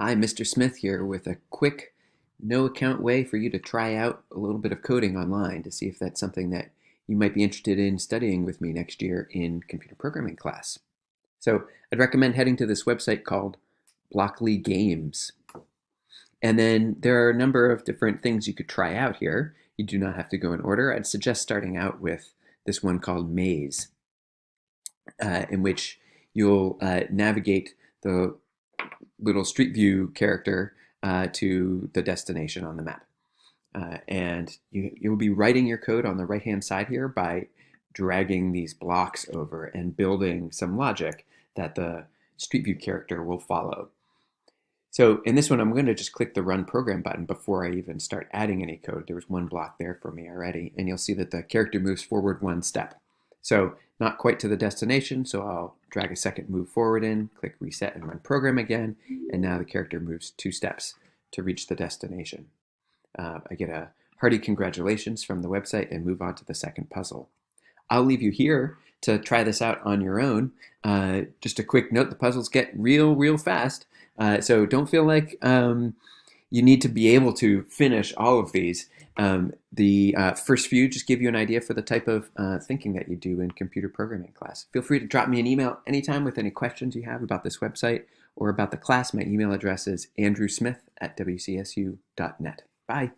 Hi, Mr. Smith here with a quick, no account way for you to try out a little bit of coding online to see if that's something that you might be interested in studying with me next year in computer programming class. So I'd recommend heading to this website called Blockly Games. And then there are a number of different things you could try out here. You do not have to go in order. I'd suggest starting out with this one called Maze, in which you'll navigate the little Street View character to the destination on the map. And you'll be writing your code on the right-hand side here by dragging these blocks over and building some logic that the Street View character will follow. So in this one, I'm going to just click the Run Program button before I even start adding any code. There was one block there for me already, and you'll see that the character moves forward one step. So not quite to the destination, so I'll drag a second move forward in, click Reset and Run Program again, and now the character moves 2 steps to reach the destination. I get a hearty congratulations from the website and move on to the second puzzle. I'll leave you here to try this out on your own. Just a quick note, the puzzles get real fast. So don't feel like you need to be able to finish all of these. The first few just give you an idea for the type of thinking that you do in computer programming class. Feel free to drop me an email anytime with any questions you have about this website or about the class. My email address is andrewsmith@wcsu.net. Bye.